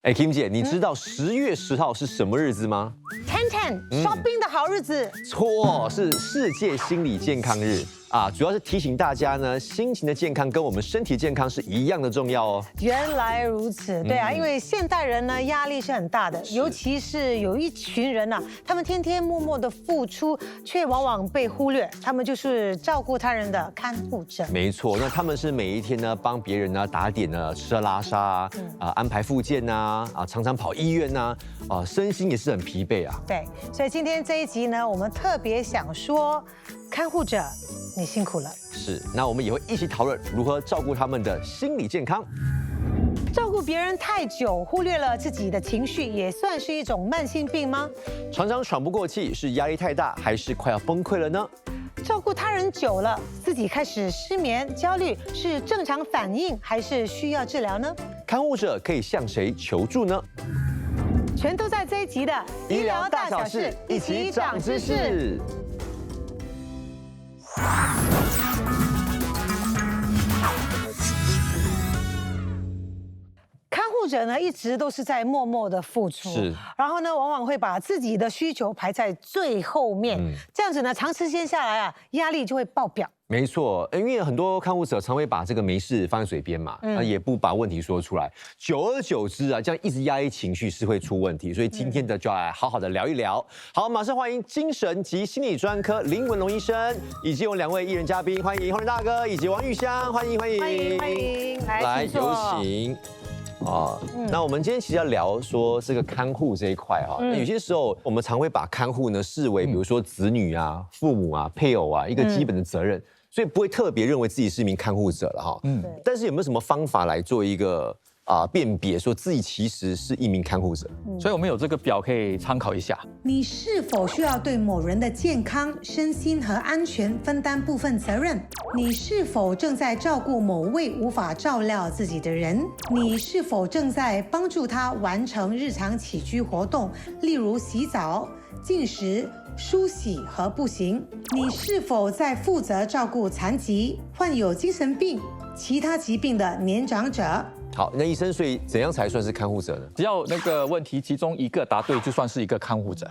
哎，Kim 姐，你知道10月10号是什么日子吗？10 shopping 的好日子。错，是世界心理健康日啊，主要是提醒大家呢，心情的健康跟我们身体健康是一样的重要哦。原来如此，对啊，因为现代人呢压力是很大的，尤其是有一群人呐，他们天天默默的付出，却往往被忽略，他们就是照顾他人的看护者。没错，那他们是每一天呢帮别人呢打点呢吃喝拉撒安排复健常常跑医院身心也是很疲惫啊。对，所以今天这一集呢，我们特别想说，看护者，你辛苦了。是，那我们也会一起讨论如何照顾他们的心理健康。照顾别人太久，忽略了自己的情绪，也算是一种慢性病吗？常常喘不过气，是压力太大，还是快要崩溃了呢？照顾他人久了，自己开始失眠、焦虑，是正常反应，还是需要治疗呢？看护者可以向谁求助呢？全都在这一集的医疗大小事，一起长知识。看护者呢，一直都是在默默的付出，是，然后呢，往往会把自己的需求排在最后面，这样子呢，长时间下来啊，压力就会爆表。没错，因为很多看护者常会把这个没事放在嘴边嘛，也不把问题说出来，久而久之啊，这样一直压抑情绪是会出问题。所以今天的就要来好好的聊一聊。好，马上欢迎精神及心理专科林文龙医生，以及我们2位艺人嘉宾，欢迎洪仁大哥以及王玉香，欢迎。欢迎，来有请。那我们今天其实要聊说这个看护这一块哈，有些时候我们常会把看护呢视为比如说子女啊、父母啊、配偶啊一个基本的责任，所以不会特别认为自己是一名看护者了哈。但是有没有什么方法来做一个辨别，说自己其实是一名看护者？所以我们有这个表可以参考一下。你是否需要对某人的健康、身心和安全分担部分责任？你是否正在照顾某位无法照料自己的人？你是否正在帮助他完成日常起居活动，例如洗澡、进食、梳洗和步行？你是否在负责照顾残疾、患有精神病、其他疾病的年长者？好，那医生，所以怎样才算是看护者呢？只要那个问题其中一个答对，就算是一个看护者。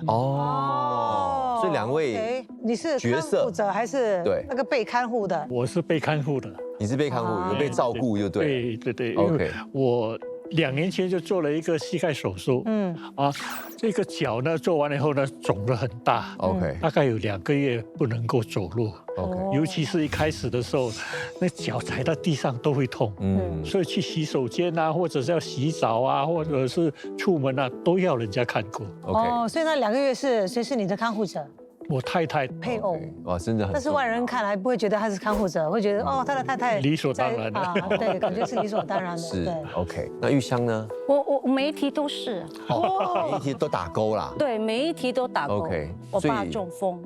所以2位你是看护者还是那个被看护的？我是被看护的。你是被看护，有被照顾就对。对。OK， 我2年前就做了一个膝盖手术。这个脚呢做完了以后呢肿得很大。OK， 大概有2个月不能够走路。OK， 尤其是一开始的时候，那脚踩到地上都会痛。所以去洗手间啊，或者是要洗澡啊，或者是出门啊，都要人家看过。OK，所以那2个月谁是你的看护者？我太太配偶。哇，真的很。但是外人看来不会觉得他是看护者，会觉得他的太太理所当然的。对，感觉是理所当然的。是 OK， 那玉香呢？我每一题都是。每一题都打勾啦。对，每一题都打勾。OK， 我爸中风。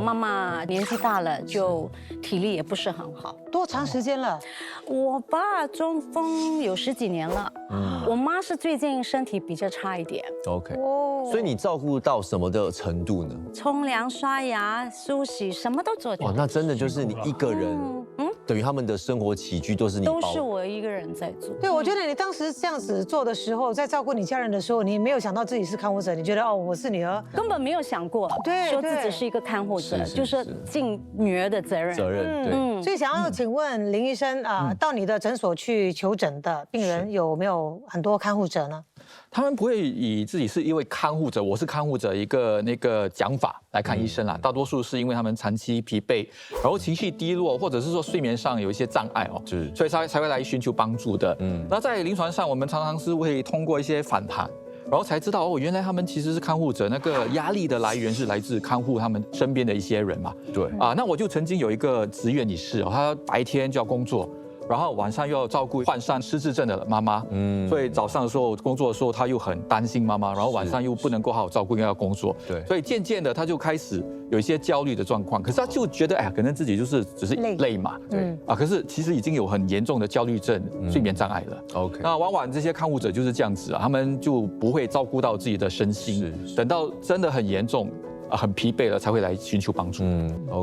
妈妈年纪大了，就体力也不是很好。多长时间了？我爸中风有10几年了。我妈是最近身体比较差一点。OK， 所以你照顾到什么的程度呢？冲凉、刷牙、梳洗，什么都做掉。哇，那真的就是你一个人，等于他们的生活起居都是你包。都是我一个人在做。对，我觉得你当时这样子做的时候，在照顾你家人的时候，你没有想到自己是看护者，你觉得我是女儿，根本没有想过，说自己是一个看护者，就是尽女儿的责任。对。所以想要请问林医生到你的诊所去求诊的病人有没有很多看护者呢？他们不会以自己是一位看护者，我是看护者一个那个讲法来看医生啦。大多数是因为他们长期疲惫，然后情绪低落，或者是说睡眠上有一些障碍所以才会来寻求帮助的。那在临床上，我们常常是会通过一些访谈，然后才知道原来他们其实是看护者，那个压力的来源是来自看护他们身边的一些人嘛。对那我就曾经有一个职员女士他白天就要工作，然后晚上又要照顾患上失智症的妈妈，所以早上的时候工作的时候他又很担心妈妈，然后晚上又不能够好好照顾，又要工作，对，所以渐渐的他就开始有一些焦虑的状况，可是他就觉得可能自己只是累嘛，对可是其实已经有很严重的焦虑症、睡眠障碍了。OK， 那往往这些看护者就是这样子他们就不会照顾到自己的身心，等到真的很严重。很疲惫了才会来寻求帮助。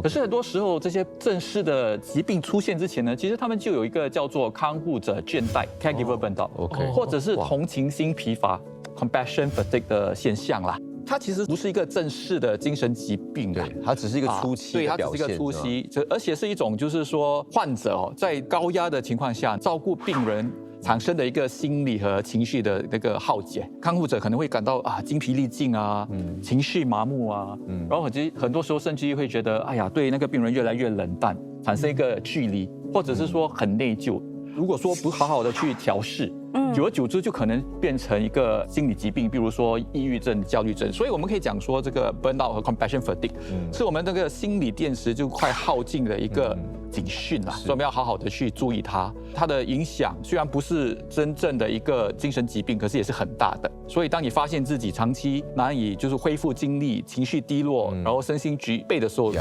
可是很多时候这些正式的疾病出现之前呢，其实他们就有一个叫做看护者倦怠 （caregiver burnout），或者是同情心疲乏 （compassion fatigue） 的现象啦。它其实不是一个正式的精神疾病，对，它只是一个初期的表现，对，它只是一个初期，而且是一种就是说患者在高压的情况下照顾病人产生的一个心理和情绪的那个耗竭，看护者可能会感到精疲力尽啊，情绪麻木啊，然后很多时候甚至会觉得，哎呀，对那个病人越来越冷淡，产生一个距离，或者是说很内疚。如果说不好好的去调试，久而久之就可能变成一个心理疾病，比如说抑郁症、焦虑症。所以我们可以讲说，这个 burnout 和 compassion fatigue 是我们那个心理电池就快耗尽的一个警讯啦，所以我们要好好的去注意它。它的影响虽然不是真正的一个精神疾病，可是也是很大的。所以当你发现自己长期难以就是恢复精力、情绪低落，然后身心俱备的时候，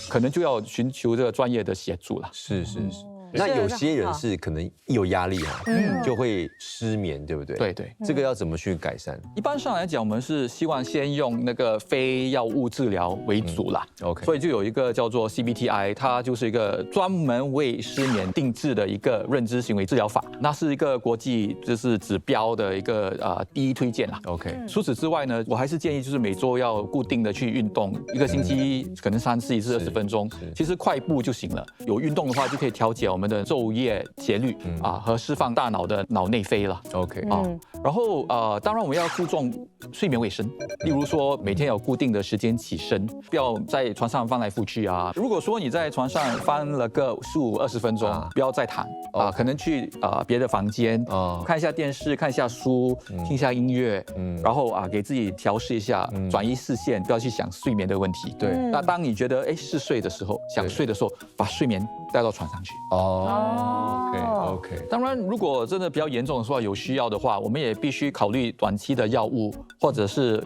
可能就要寻求这个专业的协助了。是。那有些人是可能一有压力就会失眠，对不对？对，这个要怎么去改善？一般上来讲，我们是希望先用那个非药物治疗为主啦。OK， 所以就有一个叫做 CBTI， 它就是一个专门为失眠定制的一个认知行为治疗法，那是一个国际就是指标的一个第一推荐啦。OK， 除此之外呢，我还是建议就是每周要固定的去运动，一个星期可能3次，1次20分钟，其实快步就行了。有运动的话，就可以调节我们的昼夜节律和释放大脑的脑内啡了。OK 然后当然我们要注重睡眠卫生，例如说每天有固定的时间起身，不要在床上翻来覆去啊。如果说你在床上翻了个15-20分钟，不要再躺可能去别的房间看一下电视，看一下书，听一下音乐，然后给自己调试一下，转移视线，不要去想睡眠的问题。对，那当你觉得嗜睡的时候，想睡的时候，把睡眠带到床上去。OK。当然，如果真的比较严重的话，有需要的话，我们也必须考虑短期的药物或者是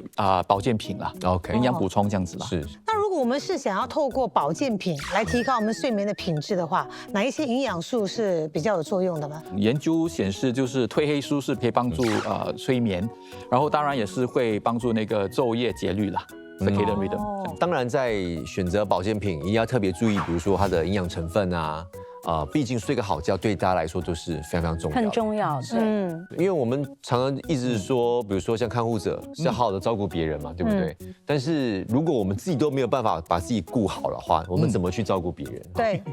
保健品啦 OK， 营养补充这样子啦。是。那如果我们是想要透过保健品来提高我们睡眠的品质的话，哪一些营养素是比较有作用的呢？研究显示，就是褪黑素是可以帮助催眠，然后当然也是会帮助那个昼夜节律啦。circadian rhythm。当然，在选择保健品，一定要特别注意，比如说它的营养成分啊。毕竟睡个好觉对大家来说都是非常非常重要的，很重要。对，因为我们常常一直说，比如说像看护者是要好好的照顾别人嘛，对不对？但是如果我们自己都没有办法把自己顾好的话，我们怎么去照顾别人？对，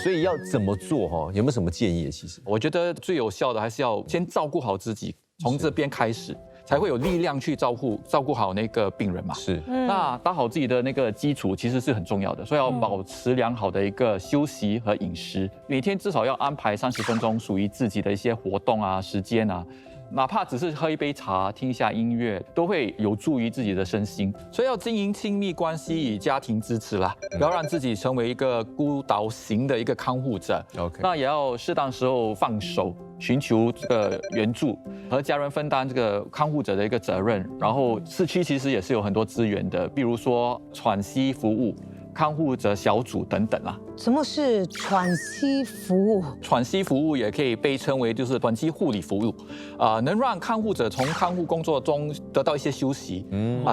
所以要怎么做哈？有没有什么建议？其实我觉得最有效的还是要先照顾好自己，从这边开始。才会有力量去照顾好那个病人嘛。是，那打好自己的那个基础其实是很重要的，所以要保持良好的一个休息和饮食，每天至少要安排30分钟属于自己的一些活动啊、时间啊。哪怕只是喝一杯茶、听一下音乐，都会有助于自己的身心。所以要经营亲密关系，以家庭支持啦，不要让自己成为一个孤岛型的一个看护者。OK， 那也要适当时候放手，寻求这个援助，和家人分担这个看护者的一个责任。然后市区其实也是有很多资源的，比如说喘息服务、看护者小组等等啦。什么是喘息服务？喘息服务也可以被称为就是短期护理服务，能让看护者从看护工作中得到一些休息。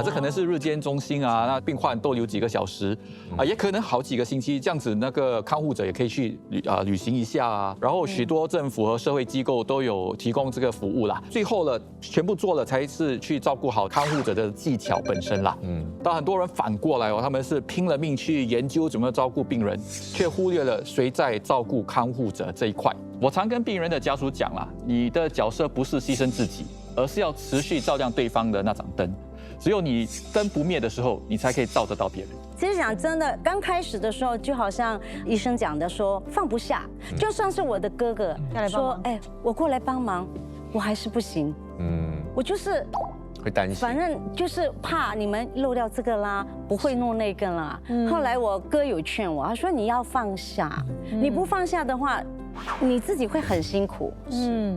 这可能是日间中心啊，那病患逗留几个小时，也可能好几个星期，这样子那个看护者也可以去旅行一下啊。然后许多政府和社会机构都有提供这个服务啦。最后了，全部做了才是去照顾好看护者的技巧本身啦。但很多人反过来他们是拼了命去研究怎么照顾病人，却忽略了谁在照顾看护者这一块。我常跟病人的家属讲啦，你的角色不是牺牲自己，而是要持续照亮对方的那盏灯。只有你灯不灭的时候，你才可以照得到别人。其实讲真的，刚开始的时候，就好像医生讲的说放不下，就算是我的哥哥说，我过来帮忙，我还是不行。我就是会担心，反正就是怕你们漏掉这个啦，不会弄那个啦。后来我哥有劝我，他说你要放下，你不放下的话，你自己会很辛苦。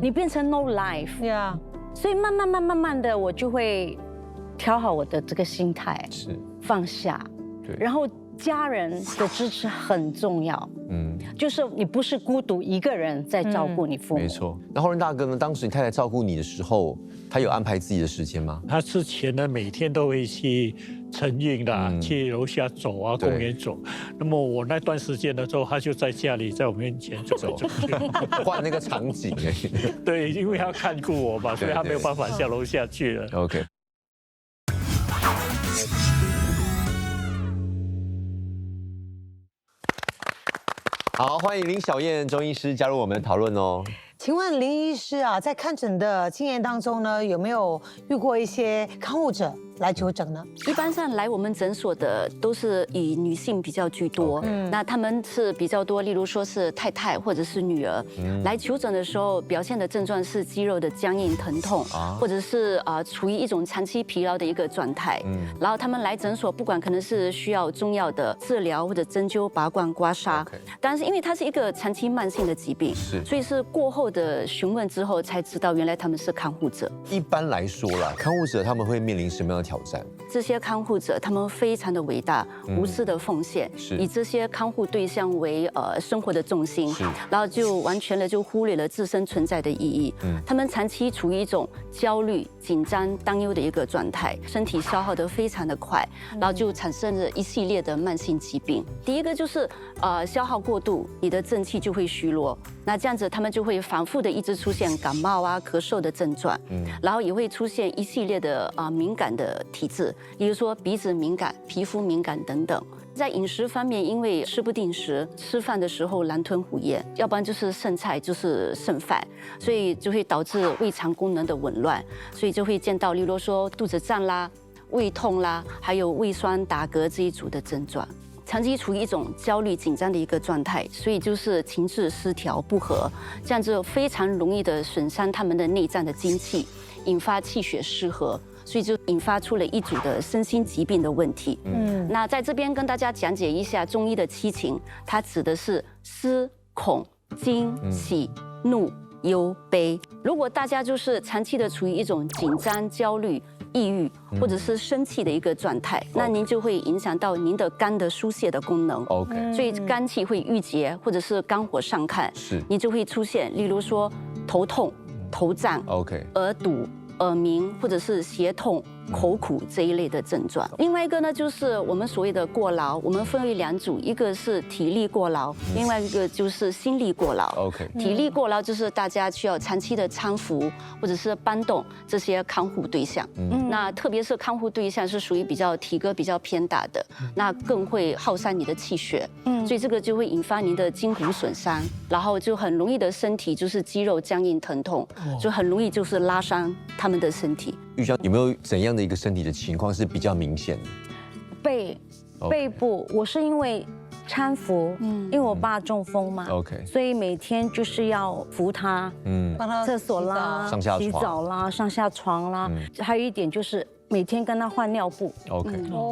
你变成 no life。所以慢慢的，我就会调好我的这个心态，放下。然后家人的支持很重要。就是你不是孤独一个人在照顾你父母。没错。那浩仁大哥呢？当时你太太照顾你的时候，他有安排自己的时间吗？他之前呢，每天都会去晨运啦，去楼下走啊，公园走。那么我那段时间的时候，他就在家里，在我面前走来走去，换那个场景哎。对，因为他看顾我嘛，所以他没有办法下楼下去了。OK。好，欢迎林小燕中医师加入我们的讨论哦。请问林医师啊，在看诊的经验当中呢，有没有遇过一些看护者来求诊呢？一般上来我们诊所的都是以女性比较居多，那他们是比较多，例如说是太太或者是女儿来求诊的时候，表现的症状是肌肉的僵硬疼痛，或者是处于一种长期疲劳的一个状态。然后他们来诊所，不管可能是需要中药的治疗或者针灸、拔罐、刮痧，但是因为它是一个长期慢性的疾病，所以是过后的询问之后才知道，原来他们是看护者。一般来说啦，看护者他们会面临什么样的挑战？这些看护者他们非常的伟大，无私的奉献，以这些看护对象为生活的重心，然后就完全的就忽略了自身存在的意义。他们长期处于一种焦虑、紧张、担忧的一个状态，身体消耗得非常的快，然后就产生了一系列的慢性疾病。第一个就是消耗过度，你的正气就会虚弱，那这样子他们就会反复的一直出现感冒啊、咳嗽的症状，然后也会出现一系列的敏感的体质，比如说鼻子敏感、皮肤敏感等等。在饮食方面，因为吃不定时，吃饭的时候狼吞虎咽，要不然就是剩菜就是剩饭，所以就会导致胃肠功能的紊乱，所以就会见到，例如说肚子胀啦、胃痛啦，还有胃酸打嗝这一组的症状。长期处于一种焦虑紧张的一个状态，所以就是情志失调不和，这样子非常容易的损伤他们的内脏的精气，引发气血失和，所以就引发出了一组的身心疾病的问题。那在这边跟大家讲解一下中医的七情，它指的是思、恐、惊、喜、怒、忧、悲。如果大家就是长期的处于一种紧张、焦虑、抑郁或者是生气的一个状态，那您就会影响到您的肝的疏泄的功能。OK， 所以肝气会郁结，或者是肝火上亢，你就会出现，例如说头痛、头胀、耳堵、耳鸣，或者是胁痛、口苦这一类的症状。另外一个呢，就是我们所谓的过劳，我们分为两组，一个是体力过劳，另外一个就是心力过劳。体力过劳就是大家需要长期的搀扶或者是搬动这些看护对象。那特别是看护对象是属于比较体格比较偏大的，那更会耗伤你的气血。所以这个就会引发您的筋骨损伤，然后就很容易的身体就是肌肉僵硬疼痛，就很容易就是拉伤他们的身体。玉香有没有怎样的一个身体的情况是比较明显的？背部，我是因为搀扶，因为我爸中风嘛所以每天就是要扶他，帮他厕所啦、洗澡啦、上下床啦，还有一点就是每天跟他换尿布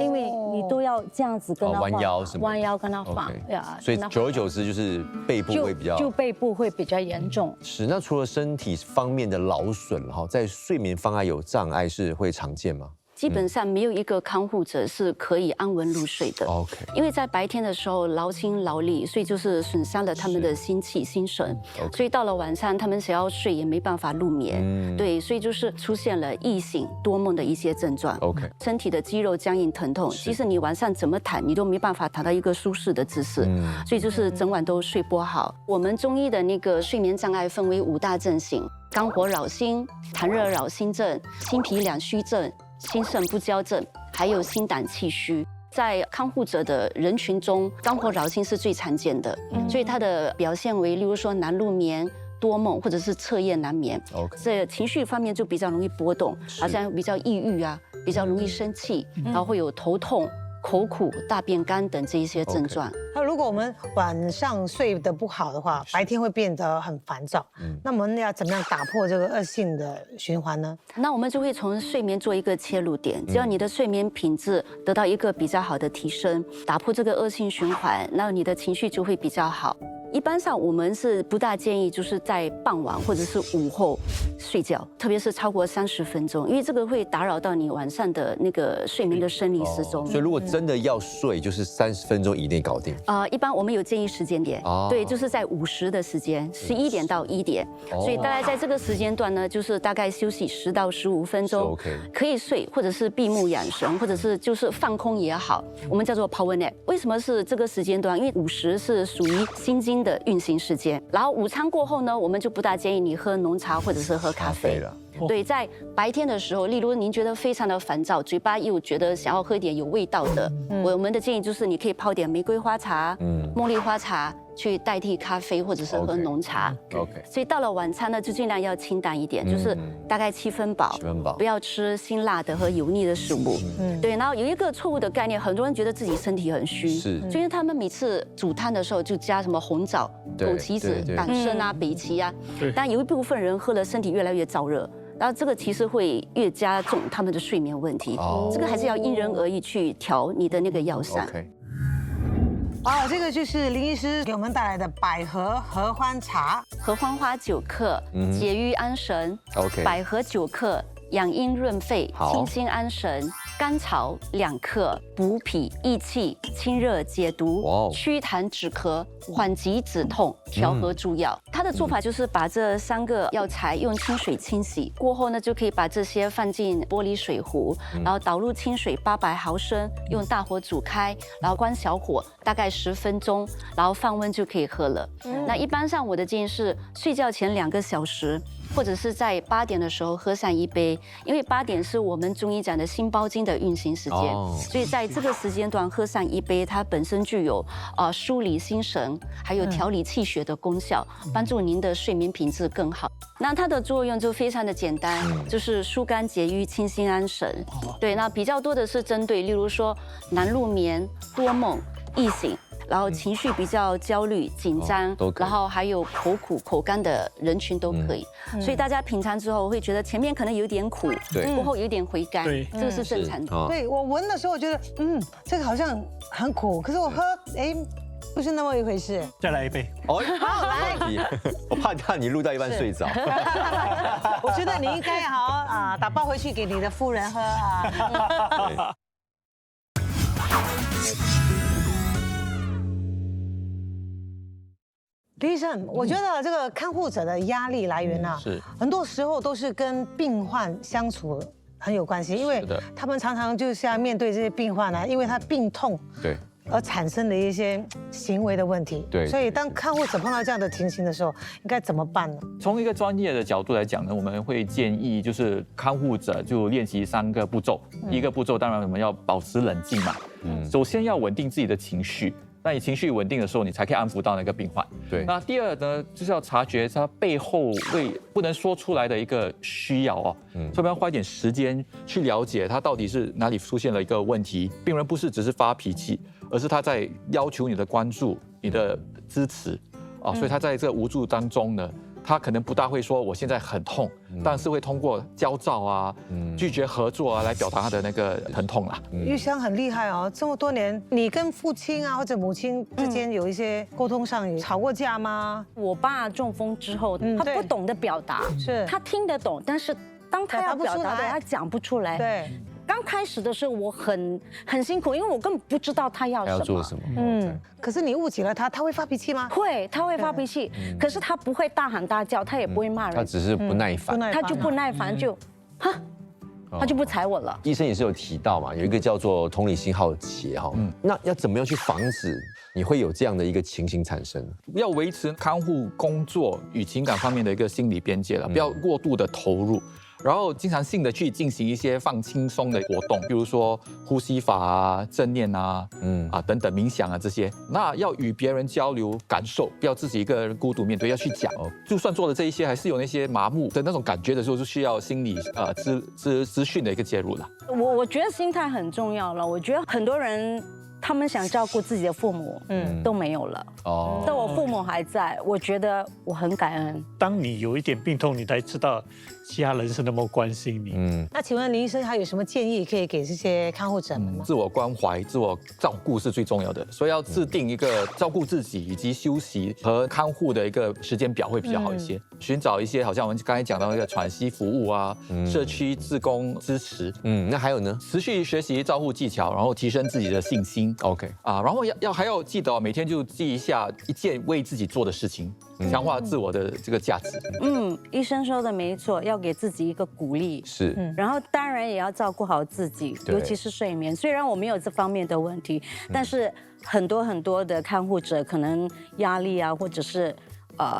因为你都要这样子跟他弯腰什么，弯腰跟他放呀，所以久而久之就是背部会比较，就背部会比较严重。是，那除了身体方面的劳损哈，在睡眠方面有障碍是会常见吗？基本上没有一个看护者是可以安稳入睡的。因为在白天的时候劳心劳力，所以就是损伤了他们的心气、心神。所以到了晚上，他们想要睡也没办法入眠。对，所以就是出现了易醒、多梦的一些症状。身体的肌肉僵硬疼痛，即使你晚上怎么躺，你都没办法躺到一个舒适的姿势。所以就是整晚都睡不好。我们中医的那个睡眠障碍分为5大症型：肝火扰心、痰热扰心症、心脾两虚症、心肾不交症，还有心胆气虚。在看护者的人群中，肝火扰心是最常见的，所以它的表现为，例如说难入眠、多梦，或者是彻夜难眠。这情绪方面就比较容易波动，好像比较抑郁啊，比较容易生气，然后会有头痛、口苦、大便干等这一些症状。那如果我们晚上睡得不好的话，白天会变得很烦躁。那我们要怎么样打破这个恶性的循环呢？那我们就会从睡眠做一个切入点，只要你的睡眠品质得到一个比较好的提升，打破这个恶性循环，然后你的情绪就会比较好。一般上我们是不大建议就是在傍晚或者是午后睡觉，特别是超过30分钟，因为这个会打扰到你晚上的那个睡眠的生理时钟。所以如果真的要睡，就是30分钟以内搞定。一般我们有建议时间点，对，就是在午时的时间，11点到1点，所以大概在这个时间段呢，就是大概休息10到15分钟 ，OK， 可以睡，或者是闭目养神，或者是就是放空也好，我们叫做 power nap。为什么是这个时间段？因为午时是属于心经的运行时间，然后午餐过后呢，我们就不大建议你喝浓茶或者是喝咖啡了。对，在白天的时候，例如您觉得非常的烦躁，嘴巴又觉得想要喝点有味道的，我们的建议就是你可以泡点玫瑰花茶、茉莉花茶去代替咖啡或者是喝浓茶。OK。所以到了晚餐呢，就尽量要清淡一点，就是大概7分饱，不要吃辛辣的和油腻的食物。对，然后有一个错误的概念，很多人觉得自己身体很虚，是，就因为他们每次煮汤的时候就加什么红枣、枸杞子、党参啊、北芪啊，但有一部分人喝了身体越来越燥热。然后这个其实会越加重他们的睡眠问题，这个还是要因人而异去调你的那个药膳。这个就是林医师给我们带来的百合合欢茶，合欢花9克，解郁安神。百合9克，养阴润肺，清心安神。甘草2克，补脾益气，清热解毒，祛痰止咳，缓急止痛，调和诸药。它的做法就是把这3个药材用清水清洗过后呢，就可以把这些放进玻璃水壶，然后倒入清水800毫升，用大火煮开，然后关小火，大概10分钟，然后放温就可以喝了。那一般上我的建议是睡觉前2个小时。或者是在8点的时候喝上1杯，因为8点是我们中医讲的心包经的运行时间，所以在这个时间段喝上1杯，它本身具有梳理心神，还有调理气血的功效，帮助您的睡眠品质更好。那它的作用就非常的简单，就是疏肝解郁、清心安神。对，那比较多的是针对，例如说难入眠、多梦、易醒。然后情绪比较焦虑、紧张，然后还有口苦、口干的人群都可以。所以大家品尝之后会觉得前面可能有点苦，过后有点回甘，这个是正常的。对，我闻的时候我觉得，这个好像很苦，可是我喝，不是那么一回事。再来1杯。好，来。我怕你录到一半睡着。我觉得你应该好打包回去给你的夫人喝啊。李医生，我觉得这个看护者的压力来源是很多时候都是跟病患相处很有关系，因为他们常常就是要面对这些病患因为他病痛而产生的一些行为的问题。所以当看护者碰到这样的情形的时候，应该怎么办呢？从一个专业的角度来讲呢，我们会建议就是看护者就练习3个步骤。第一个步骤当然我们要保持冷静嘛，首先要稳定自己的情绪。那你情绪稳定的时候，你才可以安抚到那个病患。那第二呢，就是要察觉他背后不能说出来的一个需要所以我们要花一点时间去了解他到底是哪里出现了一个问题。病人不是只是发脾气，而是他在要求你的关注、你的支持所以他在这个无助当中呢，他可能不大会说我现在很痛，但是会通过焦躁拒绝合作来表达他的那个疼痛啦。玉香很厉害这么多年，你跟父亲或者母亲之间有一些沟通上有吵过架吗？我爸中风之后，他不懂得表达，他听得懂，但是当他要表达的，他讲不出来。对。刚开始的时候我很辛苦，因为我根本不知道他要做什么。可是你误解了他会发脾气吗？会，他会发脾气，可是他不会大喊大叫，他也不会骂人，他只是不耐烦，他就不耐烦就，他就不睬我了。医生也是有提到嘛，有一个叫做同理心好奇那要怎么样去防止你会有这样的一个情形产生？要维持看护工作与情感方面的一个心理边界了，不要过度的投入。然后经常性的去进行一些放轻松的活动，比如说呼吸法正念等等冥想这些。那要与别人交流感受，不要自己一个人孤独面对，要去讲。就算做了这一些，还是有那些麻木的那种感觉的时候，是需要心理资讯的一个介入了。我觉得心态很重要了。我觉得很多人他们想照顾自己的父母，都没有了。哦，但我父母还在，我觉得我很感恩。当你有一点病痛，你才知道家人是那么关心你。那请问林医生还有什么建议可以给这些看护者们吗？自我关怀、自我照顾是最重要的，所以要制定一个照顾自己以及休息和看护的一个时间表会比较好一些。寻找一些好像我们刚才讲到那个喘息服务啊，社区志工支持。那还有呢？持续学习照护技巧，然后提升自己的信心。OK 啊，然后还要记得每天就记一下一件为自己做的事情，强化自我的这个价值。医生说的没错，要给自己一个鼓励。是，然后当然也要照顾好自己，尤其是睡眠。虽然我没有这方面的问题，但是很多的看护者可能压力啊，或者是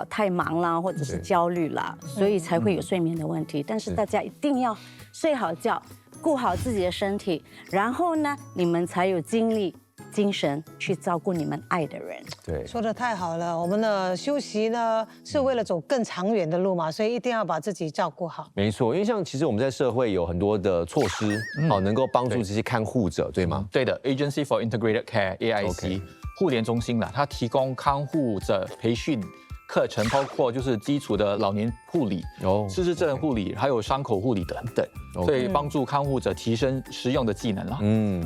太忙啦，或者是焦虑啦，所以才会有睡眠的问题。但是大家一定要睡好觉，顾好自己的身体，然后呢，你们才有精力、精神去照顾你们爱的人。对，说得太好了。我们的休息呢，是为了走更长远的路嘛，所以一定要把自己照顾好。没错，因为像其实我们在社会有很多的措施，能够帮助这些看护者，对吗？对的 ，Agency for Integrated Care (AIC) 护联中心啦，它提供看护者培训课程，包括就是基础的老年护理、失智症护理，还有伤口护理等等，所以帮助看护者提升实用的技能啦。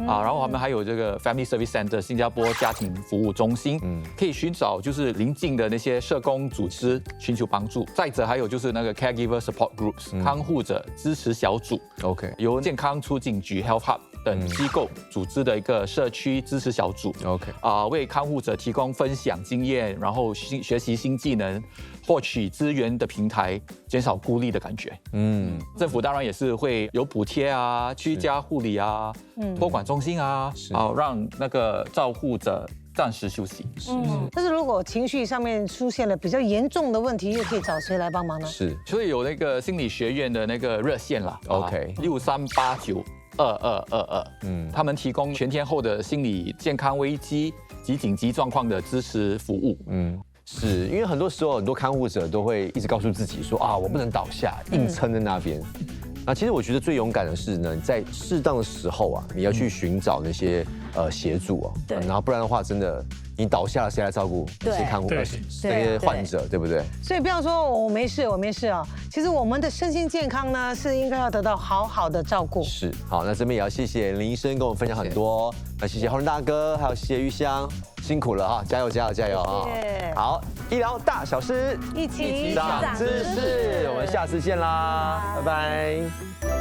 然后他们还有这个 Family Service Center 新加坡家庭服务中心，可以寻找就是邻近的那些社工组织寻求帮助。再者还有就是那个 Caregiver Support Groups 看护者支持小组，OK， 由健康促进局 Health Hub 等机构组织的一个社区支持小组，OK，为看护者提供分享经验，然后学习新技能，获取资源的平台，减少孤立的感觉。政府当然也是会有补贴啊，居家护理啊，托管中心啊，让那个照护者暂时休息。但是如果情绪上面出现了比较严重的问题，又可以找谁来帮忙呢？是，所以有那个心理学院的那个热线啦，OK， 63892222，他们提供全天候的心理健康危机及紧急状况的支持服务。是因为很多时候很多看护者都会一直告诉自己说我不能倒下，硬撑在那边。那其实我觉得最勇敢的是呢，你在适当的时候你要去寻找那些协助对，然后不然的话，真的你倒下了，谁来照顾这些看护那些患者，对不对？所以不要说我没事啊，其实我们的身心健康呢是应该要得到好好的照顾。是，好，那这边也要谢谢林医生跟我们分享很多，那谢谢洪仁大哥，还有谢谢玉香，辛苦了加油好，医疗大小事一起长知识，我们下次见啦，拜拜。